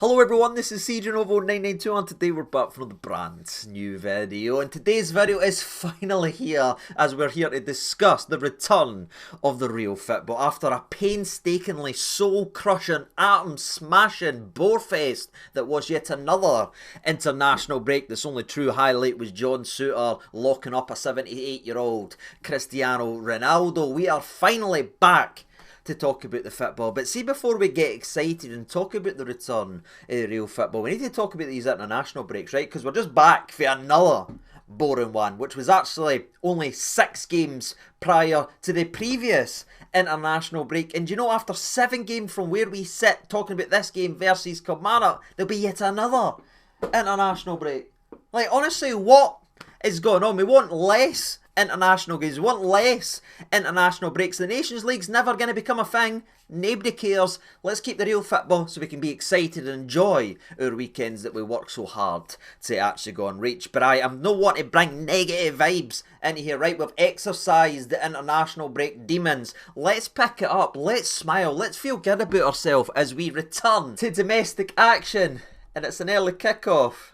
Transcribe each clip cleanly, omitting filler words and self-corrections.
Hello everyone, this is CJNovo992 and today we're back for the brand new video, and today's video is finally here as we're here to discuss the return of the real football after a painstakingly soul-crushing, atom-smashing borefest that was yet another international break. This only true highlight was John Souttar locking up a 78-year-old Cristiano Ronaldo. We are finally back to talk about the football. But see, before we get excited and talk about the return of the real football, we need to talk about these international breaks, right? Because we're just back for another boring one, which was actually only 6 games prior to the previous international break. And you know, after 7 games from where we sit talking about this game versus Kilmarnock, there'll be yet another international break. Like, honestly, what is going on? We want less international games. We want less international breaks. The Nations League's never going to become a thing. Nobody cares. Let's keep the real football so we can be excited and enjoy our weekends that we work so hard to actually go and reach. But I am no one to bring negative vibes into here, right? We've exercised the international break demons. Let's pick it up. Let's smile. Let's feel good about ourselves as we return to domestic action. And it's an early kickoff.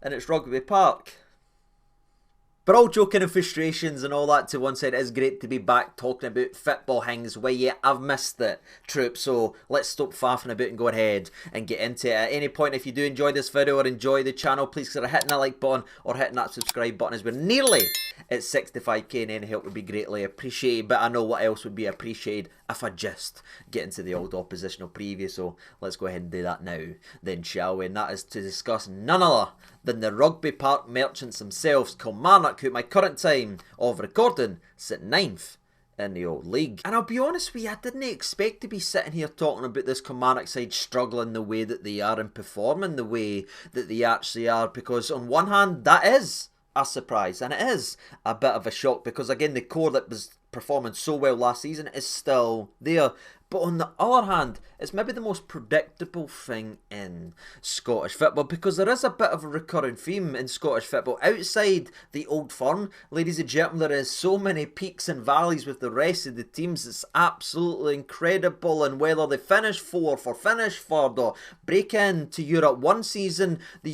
And it's Rugby Park. But all joking and frustrations and all that to one side, it is great to be back talking about football things. Why, yeah, I've missed it, troops. So let's stop faffing about and go ahead and get into it. At any point, if you do enjoy this video or enjoy the channel, please consider hitting that like button or hitting that subscribe button, as we're nearly at 65k, and any help would be greatly appreciated. But I know what else would be appreciated if I just get into the old oppositional preview. So let's go ahead and do that now, then, shall we? And that is to discuss none other than the Rugby Park merchants themselves, Kilmarnock, who at my current time of recording sit 9th in the old league. And I'll be honest with you, I didn't expect to be sitting here talking about this Kilmarnock side struggling the way that they are and performing the way that they actually are, because on one hand that is a surprise and it is a bit of a shock, because again the core that was performing so well last season is still there. But on the other hand, it's maybe the most predictable thing in Scottish football, because there is a bit of a recurring theme in Scottish football. Outside the Old Firm, ladies and gentlemen, there is so many peaks and valleys with the rest of the teams. It's absolutely incredible. And whether they finish 4th or finish 3rd or break into Europe one season, they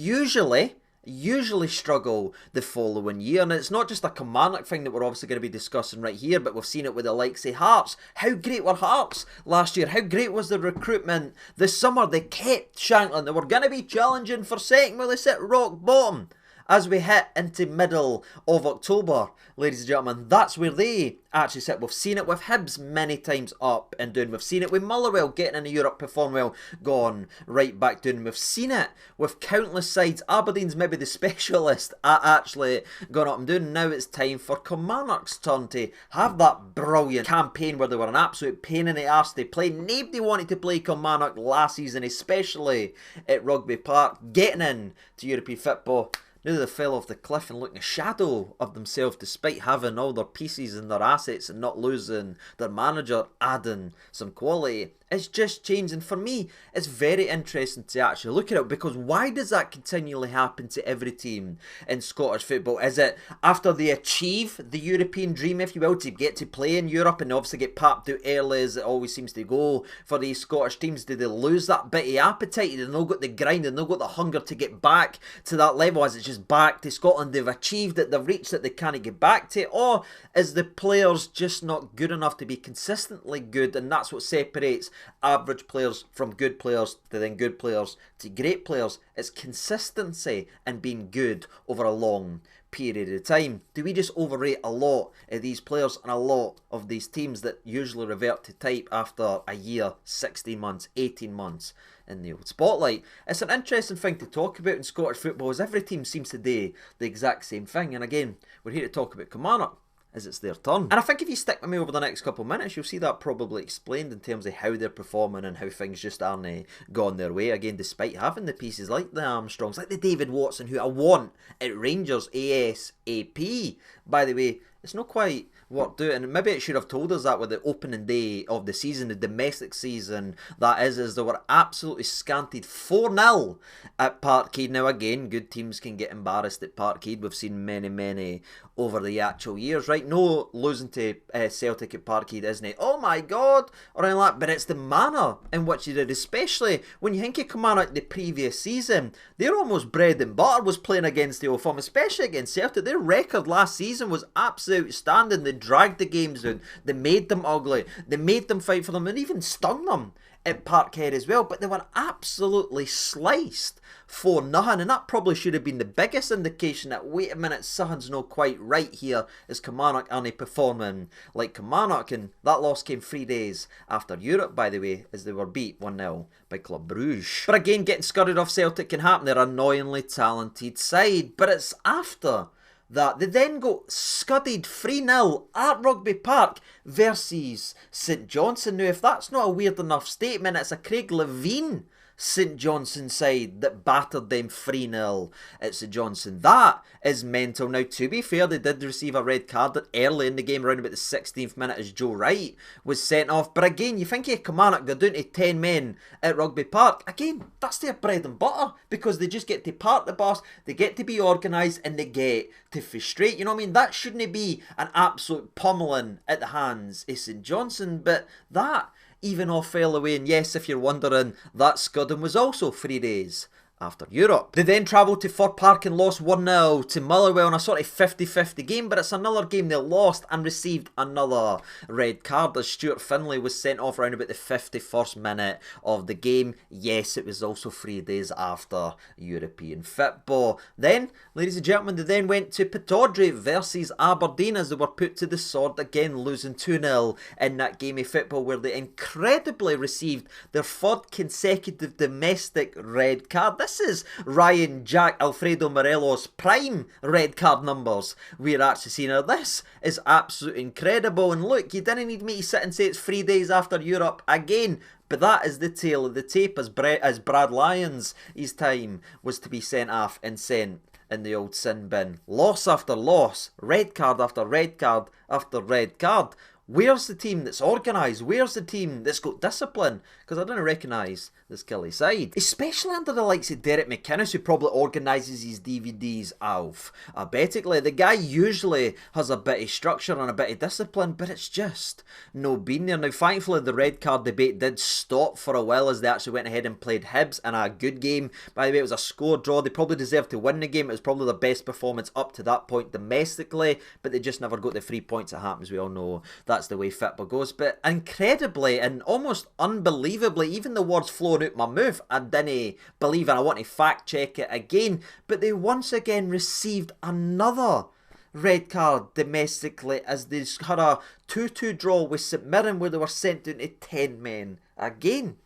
usually struggle the following year. And it's not just a Kilmarnock thing that we're obviously going to be discussing right here, but we've seen it with the likes of Hearts. How great were Hearts last year? How great was the recruitment this summer? They kept Shankland. They were going to be challenging for second, well, they sit rock bottom as we hit into middle of October, ladies and gentlemen. That's where they actually sit. We've seen it with Hibs many times up and down. We've seen it with Motherwell getting into Europe, perform well, gone right back down. We've seen it with countless sides. Aberdeen's maybe the specialist at actually going up and down. Now it's time for Kilmarnock's turn to have that brilliant campaign where they were an absolute pain in the arse to play. Nobody wanted to play Kilmarnock last season, especially at Rugby Park, getting in to European football. Now they fell off the cliff and looking a shadow of themselves, despite having all their pieces and their assets and not losing their manager, adding some quality. It's just changing. For me, it's very interesting to actually look at it, because why does that continually happen to every team in Scottish football? Is it after they achieve the European dream, if you will, to get to play in Europe and obviously get papped out early, as it always seems to go for these Scottish teams? Do they lose that bit of appetite? They've not got the grind and they've got the hunger to get back to that level, as it's just back to Scotland? They've achieved it, they've reached it, they can't get back to it? Or is the players just not good enough to be consistently good, and that's what separates average players from good players to then good players to great players? It's consistency and being good over a long period of time. Do we just overrate a lot of these players and a lot of these teams that usually revert to type after a year, 16 months, 18 months in the old spotlight? It's an interesting thing to talk about in Scottish football, as every team seems to do the exact same thing. And again, we're here to talk about Kilmarnock, as it's their turn. And I think if you stick with me over the next couple of minutes, you'll see that probably explained in terms of how they're performing and how things just aren't gone their way. Again, despite having the pieces like the Armstrongs, like the David Watson, who I want at Rangers ASAP. By the way, it's not quite worked out, and maybe it should have told us that with the opening day of the season, the domestic season that is, as they were absolutely scanted 4-0 at Parkhead. Now again, good teams can get embarrassed at Parkhead. We've seen many over the actual years, right? No, losing to Celtic at Parkhead isn't it? Oh my god, or anything like that, but it's the manner in which you did, especially when you think of Kilmarnock the previous season. Their almost bread and butter was playing against the old firm, especially against Celtic. Their record last season was absolutely outstanding. They dragged the games down, they made them ugly, they made them fight for them, and even stung them at Parkhead as well, but they were absolutely sliced 4-0, and that probably should have been the biggest indication that, wait a minute, something's not quite right here, as Kilmarnock aren't performing like Kilmarnock. And that loss came 3 days after Europe, by the way, as they were beat 1-0 by Club Brugge. But again, getting scurried off Celtic can happen. They're an annoyingly talented side, but it's after that they then got scudded 3-0 at Rugby Park versus St Johnstone. Now, if that's not a weird enough statement, it's a Craig Levein St Johnstone side that battered them 3-0 at St Johnstone. That is mental. Now, to be fair, they did receive a red card early in the game, around about the 16th minute, as Joe Wright was sent off. But again, you think of Kilmarnock, they're down to 10 men at Rugby Park. Again, that's their bread and butter, because they just get to park the bus, they get to be organised, and they get to frustrate. You know what I mean? That shouldn't be an absolute pummeling at the hands of St Johnstone, but that even all fell away. And yes, if you're wondering, that scudding was also 3 days after Europe. They then travelled to Fir Park and lost 1-0 to Motherwell in a sort of 50-50 game, but it's another game they lost and received another red card as Stuart Finlay was sent off around about the 51st minute of the game. Yes, it was also 3 days after European football. Then, ladies and gentlemen, they then went to Pittodrie versus Aberdeen as they were put to the sword, again losing 2-0 in that game of football, where they incredibly received their third consecutive domestic red card. This is Ryan Jack Alfredo Morelos prime red card numbers we're actually seeing. Now, this is absolutely incredible, and look, you didn't need me to sit and say it's 3 days after Europe again, but that is the tail of the tape, as Brad Lyons, his time was to be sent off and sent in the old sin bin. Loss after loss, red card after red card after red card. Where's the team that's organised? Where's the team that's got discipline? Because I don't recognise this Killie side. Especially under the likes of Derek McInnes, who probably organises his DVDs alphabetically. The guy usually has a bit of structure and a bit of discipline, but it's just no been there. Now, thankfully, the red card debate did stop for a while as they actually went ahead and played Hibs in a good game. By the way, it was a score draw. They probably deserved to win the game. It was probably the best performance up to that point domestically, but they just never got the 3 points. It happens, we all know. That's the way football goes. But incredibly and almost unbelievably, even the words flowing out my mouth, I didn't believe, and I want to fact check it again, but they once again received another red card domestically as they had a 2-2 draw with St Mirren, where they were sent down to 10 men again.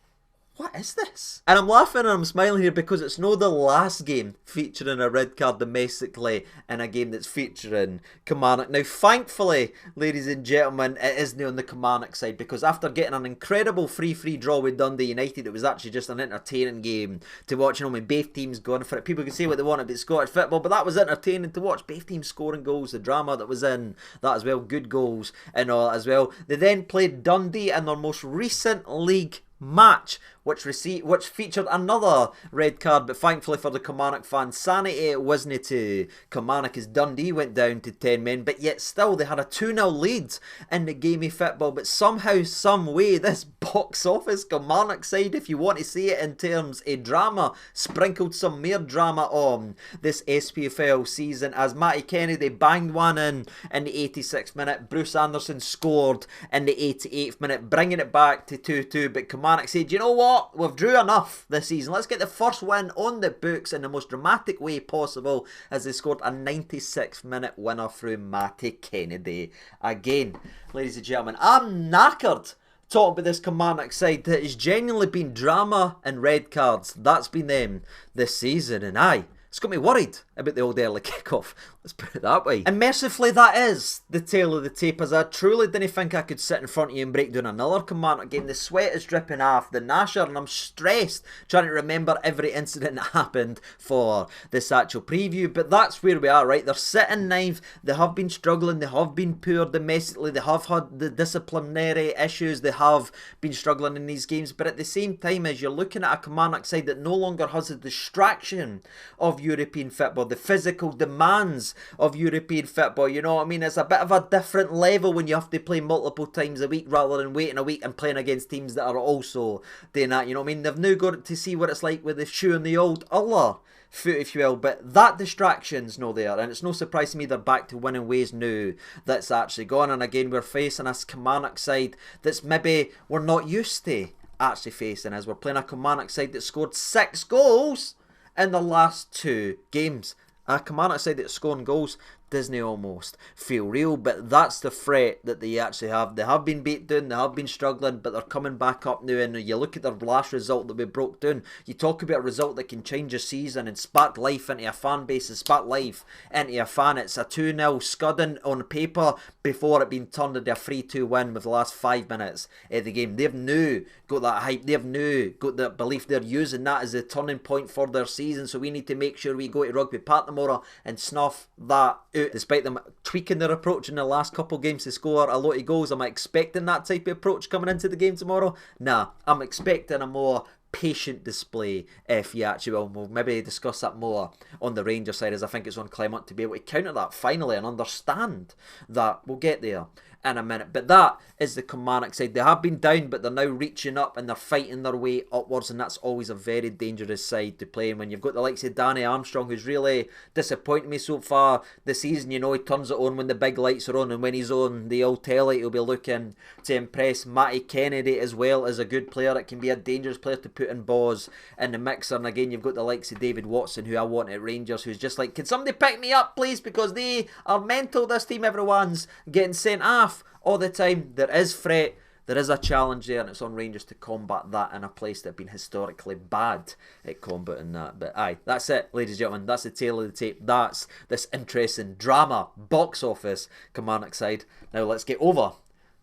What is this? And I'm laughing and I'm smiling here because it's not the last game featuring a red card domestically in a game that's featuring Kilmarnock. Now, thankfully, ladies and gentlemen, it isn't on the Kilmarnock side, because after getting an incredible 3-3 draw with Dundee United, it was actually just an entertaining game to watch. You know, when both teams going for it. People can say what they want about Scottish football, but that was entertaining to watch. Both teams scoring goals, the drama that was in that as well, good goals and all as well. They then played Dundee in their most recent league match, which featured another red card, but thankfully for the Kilmarnock fans' sanity, it wasn't to Kilmarnock, as Dundee went down to 10 men, but yet still they had a 2-0 lead in the game of football. But somehow, some way, this box office Kilmarnock side, if you want to see it in terms of drama, sprinkled some more drama on this SPFL season, as Matty Kennedy banged one in the 86th minute, Bruce Anderson scored in the 88th minute, bringing it back to 2-2, but Kilmarnock said, you know what? We've drew enough this season. Let's get the first win on the books in the most dramatic way possible, as they scored a 96th minute winner through Matty Kennedy. Again, ladies and gentlemen, I'm knackered talking about this Kilmarnock side that has genuinely been drama and red cards. That's been them this season, and aye, It's got me worried about the old early kickoff. Let's put it that way. And mercifully, that is the tail of the tape, as I truly didn't think I could sit in front of you and break down another Kilmarnock game. The sweat is dripping off the nasher, and I'm stressed trying to remember every incident that happened for this actual preview. But that's where we are, right? They're sitting ninth. They have been struggling. They have been poor domestically. They have had the disciplinary issues. They have been struggling in these games. But at the same time, as you're looking at a Kilmarnock side that no longer has the distraction of European football, the physical demands of European football, you know what I mean? It's a bit of a different level when you have to play multiple times a week rather than waiting a week and playing against teams that are also doing that, you know what I mean? They've now got to see what it's like with the shoe and the old other foot, if you will, but that distraction's no there, and it's no surprise to me they're back to winning ways now that's actually gone. And again, we're facing a Kilmarnock side that's maybe we're not used to actually facing, as we're playing a Kilmarnock side that scored 6 goals in the last 2 games. A Kilmarnock side that's scoring goals doesn't almost feel real, but that's the threat that they actually have. They have been beat down, they have been struggling, but they're coming back up now. And you look at their last result that we broke down, you talk about a result that can change a season and spark life into a fan base and spark life into a fan. It's a 2-0 scudding on paper before it being turned into a 3-2 win with the last 5 minutes of the game. They've now got that hype, they've now got that belief, they're using that as a turning point for their season. So we need to make sure we go to Rugby Park tomorrow and snuff that out. Despite them tweaking their approach in the last couple of games to score a lot of goals, am I expecting that type of approach coming into the game tomorrow? Nah, I'm expecting a more patient display, if you actually will. We'll maybe discuss that more on the Rangers side, as I think it's on Clement to be able to counter that finally and understand that. We'll get there in a minute. But that is the Kilmarnock side. They have been down, but they're now reaching up and they're fighting their way upwards, and that's always a very dangerous side to play. And when you've got the likes of Danny Armstrong, who's really disappointed me so far this season, you know, he turns it on when the big lights are on, and when he's on the old telly, he'll be looking to impress. Matty Kennedy as well is a good player. It can be a dangerous player to put in balls in the mixer. And again, you've got the likes of David Watson, who I want at Rangers, who's just like, can somebody pick me up please, because they are mental, this team. Everyone's getting sent off all the time. There is threat, there is a challenge there, and it's on Rangers to combat that in a place that's been historically bad at combating that. But aye, that's it, ladies and gentlemen. That's the tail of the tape. That's this interesting drama box office Kilmarnock side. Now let's get over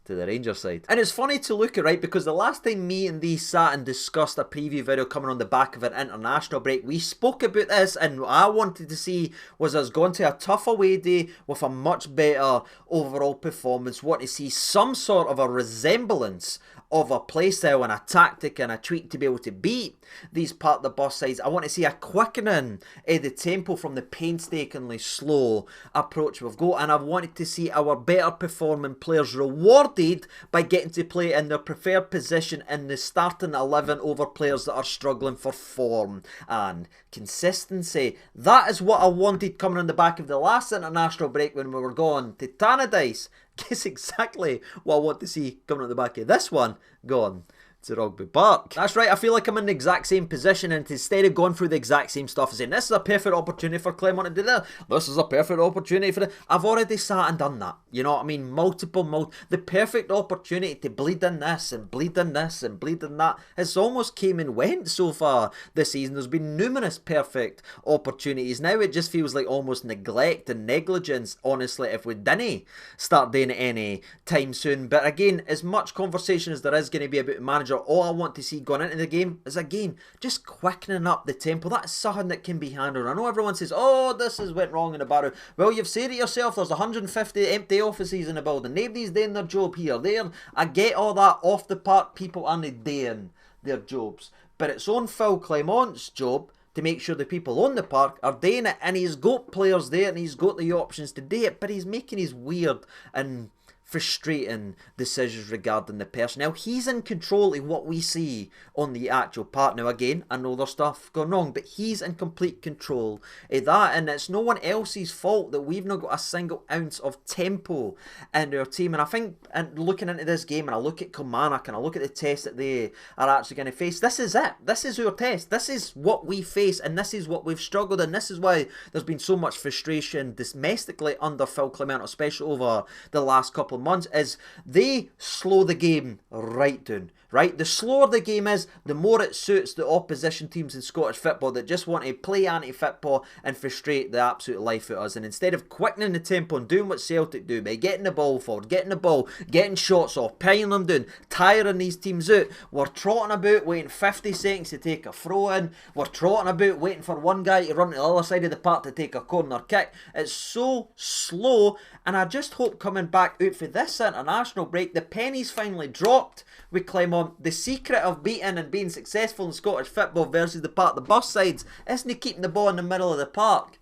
to the Rangers side. And it's funny to look at, right, because the last time me and these sat and discussed a preview video coming on the back of an international break, we spoke about this, and what I wanted to see was us going to a tough away day with a much better overall performance. Want to see some sort of a resemblance of a playstyle and a tactic and a tweak to be able to beat these part of the bus sides. I want to see a quickening of the tempo from the painstakingly slow approach we've got, and I wanted to see our better performing players rewarded by getting to play in their preferred position in the starting 11 over players that are struggling for form and consistency. That is what I wanted coming on the back of the last international break when we were going to Tannadice. Guess exactly what I want to see coming on the back of this one, gone to Rugby Park. That's right, I feel like I'm in the exact same position, and instead of going through the exact same stuff and saying this is a perfect opportunity for Clement to do that, this is a perfect opportunity for it, I've already sat and done that. You know what I mean? The perfect opportunity to bleed in this and bleed in this and bleed in that has almost came and went so far this season. There's been numerous perfect opportunities. Now it just feels like almost neglect and negligence, honestly, if we didn't start doing it any time soon. But again, as much conversation as there is going to be about manager, all I want to see going into the game is, again, just quickening up the tempo. That's something that can be handled. I know everyone says, oh, this has went wrong in the barrow. Well, you've said it yourself, there's 150 empty offices in the building. Nobody's doing their job here. There, I get all that. Off the park people aren't doing their jobs. But it's on Phil Clement's job to make sure the people on the park are doing it, and he's got players there and he's got the options to do it, but he's making his weird and frustrating decisions regarding the personnel. He's in control of what we see on the actual part. Now again, I know there's stuff going wrong, but he's in complete control of that, and it's no one else's fault that we've not got a single ounce of tempo in our team. And I think, and looking into this game, and I look at Kilmarnock and I look at the test that they are actually going to face, this is it. This is our test. This is what we face, and this is what we've struggled, and this is why there's been so much frustration domestically under Phil Clement, especially over the last couple of months, is they slow the game right down. right? The slower the game is, the more it suits the opposition teams in Scottish football that just want to play anti-football and frustrate the absolute life out of us. And instead of quickening the tempo and doing what Celtic do by getting the ball forward, getting the ball, getting shots off, piling them down, tiring these teams out, we're trotting about waiting 50 seconds to take a throw in. We're trotting about waiting for one guy to run to the other side of the park to take a corner kick. It's so slow, and I just hope coming back out for this international break, the pennies finally dropped with Clement. The secret of beating and being successful in Scottish football versus the part the bus sides isn't keeping the ball in the middle of the park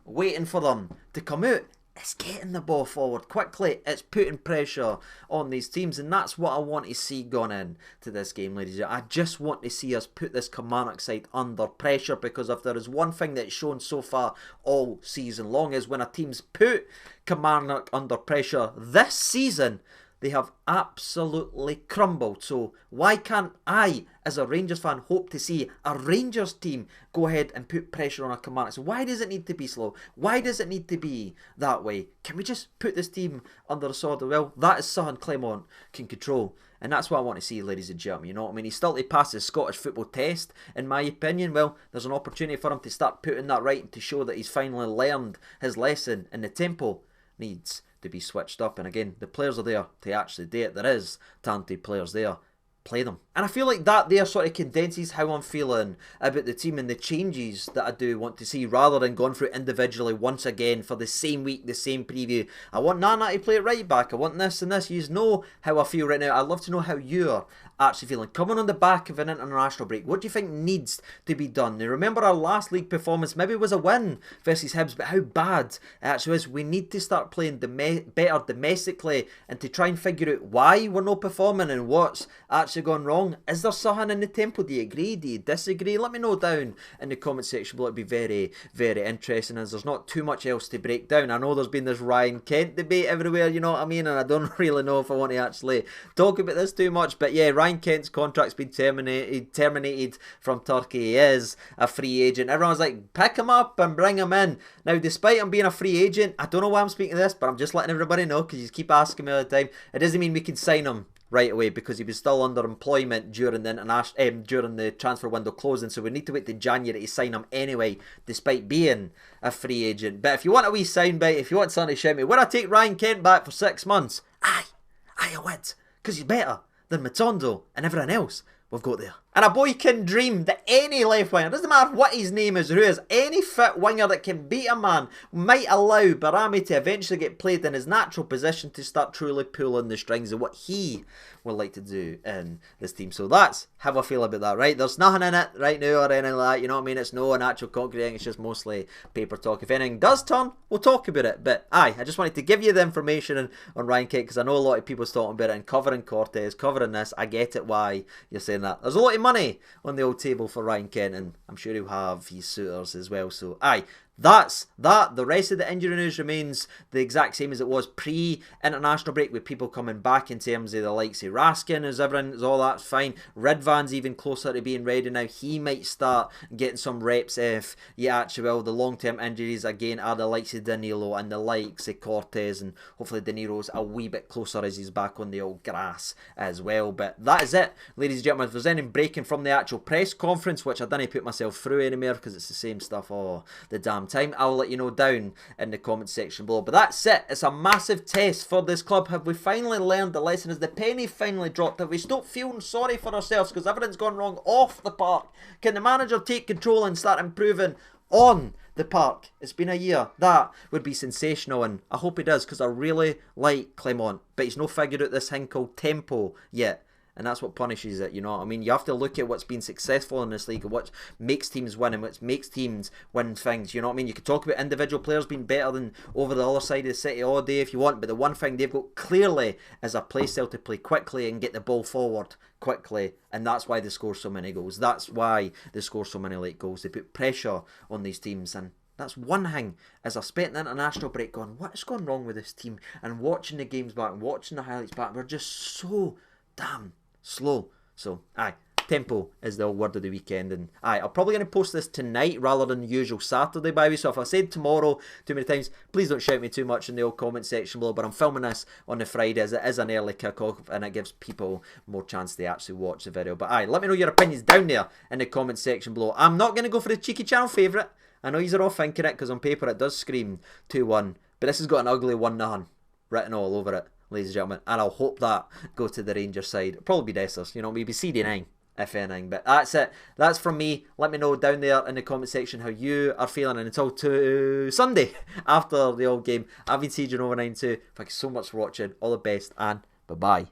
waiting for them to come out. It's getting the ball forward quickly. It's putting pressure on these teams, and that's what I want to see going in to this game, ladies and gentlemen. I just want to see us put this Kilmarnock side under pressure, because if there is one thing that's shown so far all season long is when a team's put Kilmarnock under pressure this season, they have absolutely crumbled. So why can't I, as a Rangers fan, hope to see a Rangers team go ahead and put pressure on a Kilmarnock? So why does it need to be slow? Why does it need to be that way? Can we just put this team under the sword? Well, that is something Clement can control. And that's what I want to see, ladies and gentlemen. You know what I mean? He's still to pass the Scottish football test, in my opinion. Well, there's an opportunity for him to start putting that right and to show that he's finally learned his lesson, and the tempo needs to be switched up. And again, the players are there to actually do it. There is talented players there. Play them. And I feel like that there sort of condenses how I'm feeling about the team and the changes that I do want to see, rather than going through individually once again for the same week, the same preview. I want Nana to play it right back. I want this and this. You know how I feel right now. I'd love to know how you're actually feeling. Coming on the back of an international break, what do you think needs to be done? Now, remember our last league performance maybe was a win versus Hibs, but how bad it actually is. We need to start playing better domestically and to try and figure out why we're not performing and what's actually gone wrong. Is there something in the tempo? Do you agree? Do you disagree? Let me know down in the comment section below. It'd be very, very interesting, as there's not too much else to break down. I know there's been this Ryan Kent debate everywhere, you know what I mean, and I don't really know if I want to actually talk about this too much, but yeah, Ryan Kent's contract's been terminated from Turkey. He is a free agent. Everyone's like, pick him up and bring him in. Now, despite him being a free agent, I don't know why I'm speaking of this, but I'm just letting everybody know, because you keep asking me all the time. It doesn't mean we can sign him right away, because he was still under employment during the transfer window closing, so we need to wait to January to sign him anyway, despite being a free agent. But if you want a wee soundbite, if you want something to shout me, would I take Ryan Kent back for 6 months? Aye, I would, because he's better than Matondo and everyone else we've got there. And a boy can dream that any left winger, doesn't matter what his name is or who is, any fit winger that can beat a man might allow Barami to eventually get played in his natural position to start truly pulling the strings of what he would like to do in this team. So that's how I feel about that, right? There's nothing in it right now or anything like that, you know what I mean? It's no an actual concrete thing, it's just mostly paper talk. If anything does turn, we'll talk about it. But aye, I just wanted to give you the information on Ryan Kent, because I know a lot of people's talking about it and covering Cortez, covering this. I get it why you're saying that. There's a lot of money on the old table for Ryan Kent, and I'm sure he'll have his suitors as well. So aye, that's that. The rest of the injury news remains the exact same as it was pre-international break, with people coming back in terms of the likes of Raskin, as everyone's all that's fine. Ridvan's even closer to being ready now. He might start getting some reps if you actually will. The long-term injuries again are the likes of Danilo and the likes of Cortez, and hopefully De Niro's a wee bit closer as he's back on the old grass as well. But that is it, ladies and gentlemen. If there's anything breaking from the actual press conference, which I didn't put myself through anymore because it's the same stuff all the damn time, I'll let you know down in the comment section below. But that's it. It's a massive test for this club. Have we finally learned the lesson? Has the penny finally dropped? Have we stopped feeling sorry for ourselves because everything's gone wrong off the park? Can the manager take control and start improving on the park? It's been a year. That would be sensational, and I hope he does, because I really like Clement, but he's not figured out this thing called tempo yet. And that's what punishes it, you know what I mean? You have to look at what's been successful in this league and what makes teams win and what makes teams win things, you know what I mean? You could talk about individual players being better than over the other side of the city all day if you want, but the one thing they've got clearly is a play style to play quickly and get the ball forward quickly, and that's why they score so many goals. That's why they score so many late goals. They put pressure on these teams, and that's one thing. As I spent the international break going, what is going wrong with this team? And watching the games back and watching the highlights back, we're just so damn slow. So, aye, Up-tempo is the word of the weekend. And I'm probably going to post this tonight rather than the usual Saturday, by the way. So if I said tomorrow too many times, please don't shout me too much in the old comment section below. But I'm filming this on the Friday as it is an early kick-off, and it gives people more chance to actually watch the video. But let me know your opinions down there in the comment section below. I'm not going to go for the cheeky channel favourite. I know you're all thinking it, because on paper it does scream 2-1. But this has got an ugly 1-0 written all over it, ladies and gentlemen. And I'll hope that goes to the Rangers side. It'll probably be Dessers, you know, maybe CD9, if anything. But that's it. That's from me. Let me know down there in the comment section how you are feeling. And until Sunday, after the old game, I've been Sieging over 92. Thank you so much for watching. All the best, and bye-bye.